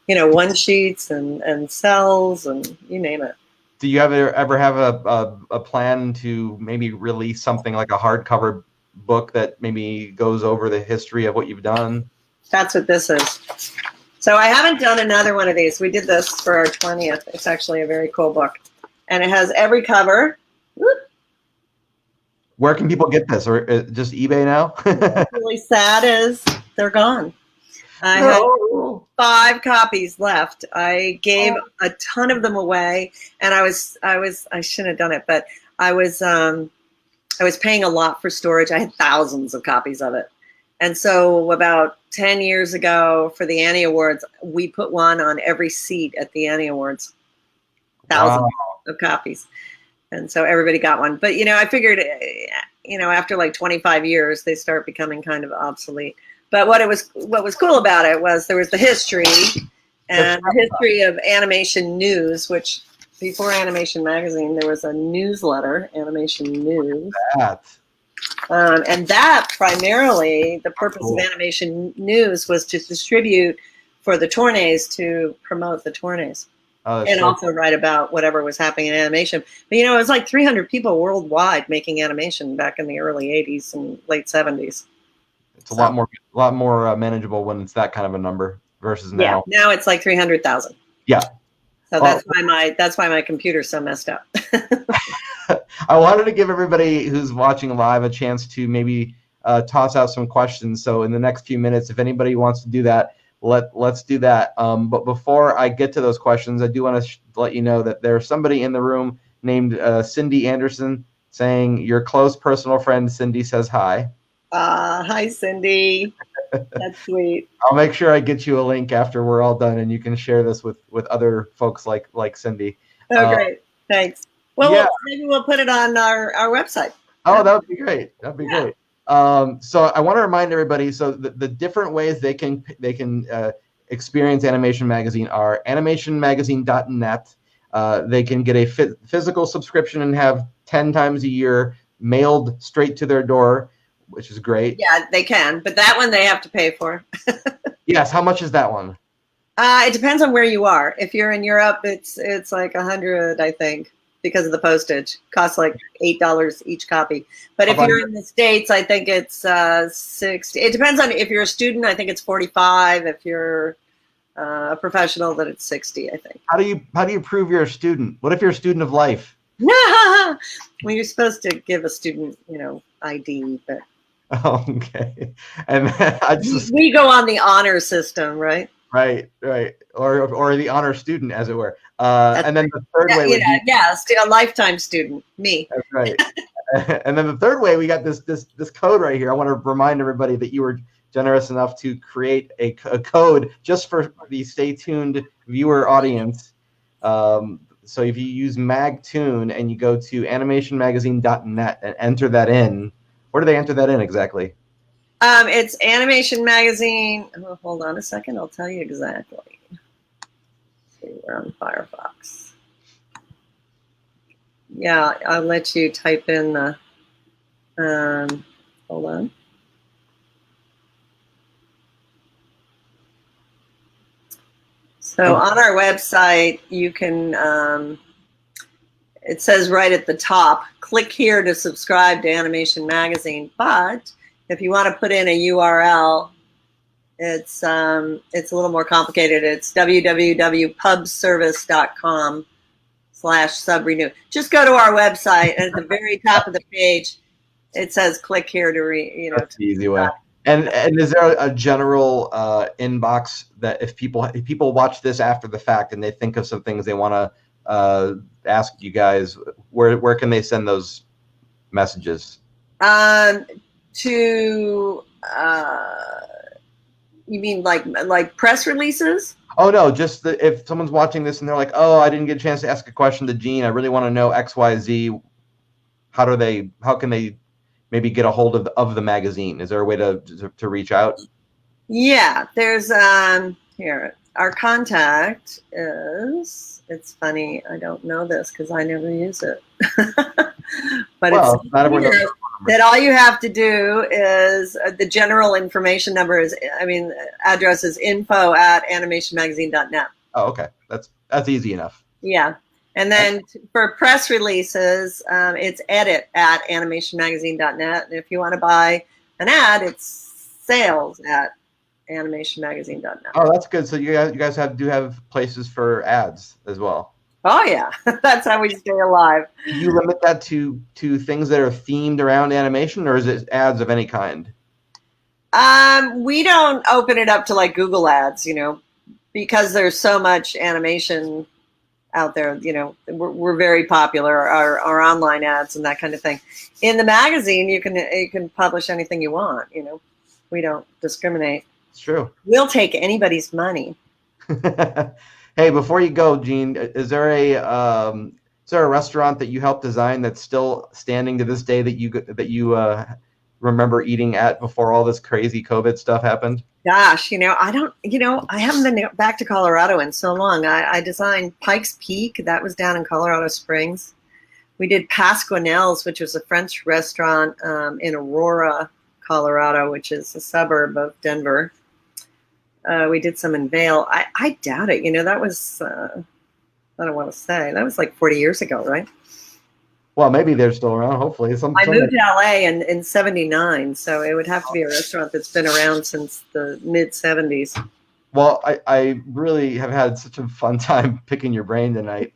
One sheets and cells and you name it. Do you ever have a plan to maybe release something like a hardcover book that maybe goes over the history of what you've done? That's what this is. So I haven't done another one of these. We did this for our 20th. It's actually a very cool book. And it has every cover. Where can people get this? Or just eBay now? What's really sad is they're gone. I had 5 copies left. I gave a ton of them away, and I shouldn't have done it, but I was paying a lot for storage. I had thousands of copies of it. And so about 10 years ago for the Annie Awards, we put one on every seat at the Annie Awards. Thousands of copies. And so everybody got one. But, I figured, after like 25 years, they start becoming kind of obsolete. But what was cool about it was there was the history and the history of animation news, which before Animation Magazine, there was a newsletter, Animation News. And that primarily, the purpose of Animation News was to distribute for the Tournes, to promote the Tournes. And also write about whatever was happening in animation. But, it was like 300 people worldwide making animation back in the early 80s and late 70s. It's a lot more manageable when it's that kind of a number versus now. Yeah, now it's like 300,000. Yeah. So that's why my computer's so messed up. I wanted to give everybody who's watching live a chance to maybe toss out some questions. So in the next few minutes, if anybody wants to do that, let's do that. But before I get to those questions, I do want to let you know that there's somebody in the room named Cindy Anderson saying, your close personal friend Cindy says hi. Hi, Cindy. That's sweet. I'll make sure I get you a link after we're all done, and you can share this with other folks like Cindy. Oh, great. Thanks. Well, maybe we'll put it on our website. Oh, that would be great. That'd be great. So I want to remind everybody. So the different ways they can experience Animation Magazine are animationmagazine.net. They can get a physical subscription and have 10 times a year mailed straight to their door, which is great. Yeah, they can, but that one they have to pay for. Yes. How much is that one? It depends on where you are. If you're in Europe, it's like $100, I think, because of the postage. Costs like $8 each copy. But if you're in the States, I think it's $60. It depends on if you're a student. I think it's $45. If you're a professional, then it's $60. I think. How do you prove you're a student? What if you're a student of life? Well, you're supposed to give a student, ID, but. Oh, okay. And we go on the honor system, right? Right, or the honor student, as it were. And then the third way, a lifetime student, me. That's right. And then the third way, we got this code right here. I want to remind everybody that you were generous enough to create a code just for the Stay Tuned viewer audience. So if you use MagTune and you go to animationmagazine.net and enter that in, where do they enter that in exactly? It's Animation Magazine. Oh, hold on a second. I'll tell you exactly. Let's see, we're on Firefox. Yeah, I'll let you type in the. Hold on. So on our website, you can. It says right at the top, click here to subscribe to Animation Magazine, but if you want to put in a URL, it's a little more complicated. It's www.pubservice.com/subrenew. Just go to our website, and at the very top of the page, it says click here to That's the easy way. And is there a general inbox that if people watch this after the fact and they think of some things they want to ask you guys, where can they send those messages? To you mean like press releases? Oh no, just if someone's watching this and they're like, oh, I didn't get a chance to ask a question to Gene, I really want to know XYZ. How can they maybe get a hold of the magazine? Is there a way to reach out? Yeah, there's here. Our contact is, it's funny, I don't know this because I never use it. But it's that all you have to do is the general information number is, address is info@animationmagazine.net. Oh, okay. That's easy enough. Yeah. And then for press releases, it's edit@animationmagazine.net. And if you want to buy an ad, it's sales@animationmagazine.net. Oh, that's good. So you guys do have places for ads as well. Oh yeah, that's how we stay alive. Do you limit that to things that are themed around animation, or is it ads of any kind? We don't open it up to like Google ads, because there's so much animation out there. We're very popular. Our online ads and that kind of thing. In the magazine, you can publish anything you want. We don't discriminate. It's true. We'll take anybody's money. Hey, before you go, Gene, is there a restaurant that you helped design that's still standing to this day that you remember eating at before all this crazy COVID stuff happened? Gosh, I haven't been back to Colorado in so long. I designed Pikes Peak. That was down in Colorado Springs. We did Pasquinel's, which was a French restaurant in Aurora, Colorado, which is a suburb of Denver. We did some in Vail. I doubt it. That was, I don't want to say, that was like 40 years ago, right? Well, maybe they're still around, hopefully. I moved to LA in 79, so it would have to be a restaurant that's been around since the mid-70s. Well, I really have had such a fun time picking your brain tonight.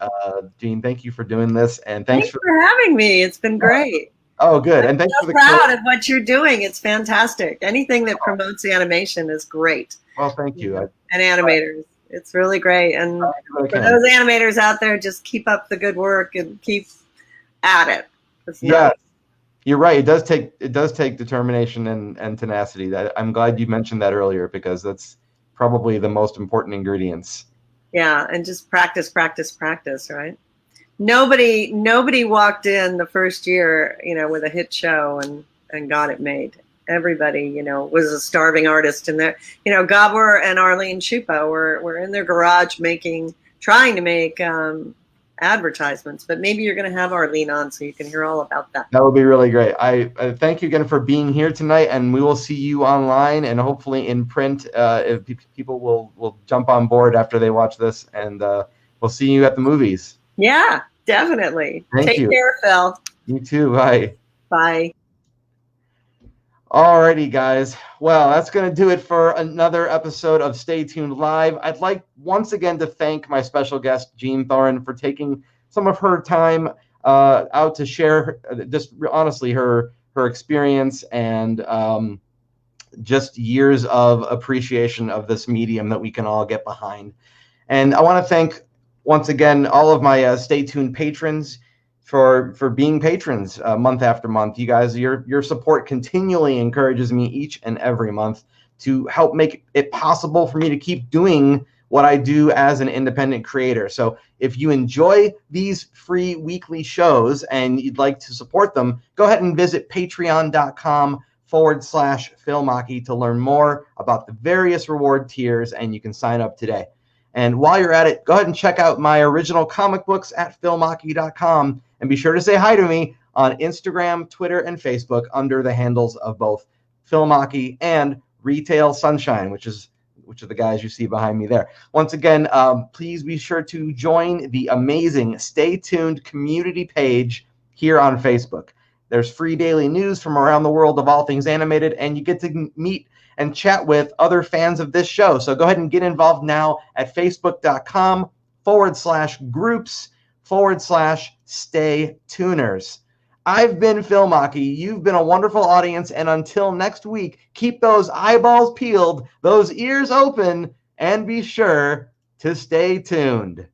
Gene, thank you for doing this. And thanks for having me. It's been great. Oh, good. And I'm so proud of what you're doing. It's fantastic. Anything that promotes the animation is great. Well, thank you. And animators. It's really great. And for those animators out there, just keep up the good work and keep at it. Yeah, you're right. It does take determination and tenacity. I'm glad you mentioned that earlier, because that's probably the most important ingredients. Yeah, and just practice, right? Nobody walked in the first year, with a hit show and got it made. Everybody, was a starving artist, and there, Gabor and Arlene Schupa were in their garage trying to make advertisements. But maybe you're going to have Arlene on so you can hear all about that. That would be really great. I thank you again for being here tonight, and we will see you online and hopefully in print. If people will jump on board after they watch this, and we'll see you at the movies. Yeah, definitely. Thank you. Take care, Phil. You too. Bye. Bye. Alrighty, guys. Well, that's going to do it for another episode of Stay Tuned Live. I'd like once again to thank my special guest, Jean Thoren, for taking some of her time out to share just honestly her experience and just years of appreciation of this medium that we can all get behind. And I want to thank once again all of my Stay Tuned patrons for being patrons month after month. You guys, your support continually encourages me each and every month to help make it possible for me to keep doing what I do as an independent creator. So if you enjoy these free weekly shows and you'd like to support them, go ahead and visit patreon.com/Phil Machi to learn more about the various reward tiers, and you can sign up today. And while you're at it, go ahead and check out my original comic books at philmachi.com, and be sure to say hi to me on Instagram, Twitter, and Facebook under the handles of both Phil Machi and Retail Sunshine, which are the guys you see behind me there. Once again, please be sure to join the amazing Stay Tuned community page here on Facebook. There's free daily news from around the world of all things animated, and you get to meet and chat with other fans of this show. So go ahead and get involved now at facebook.com/groups/Stay Tuners. I've been Phil Machi. You've been a wonderful audience. And until next week, keep those eyeballs peeled, those ears open, and be sure to stay tuned.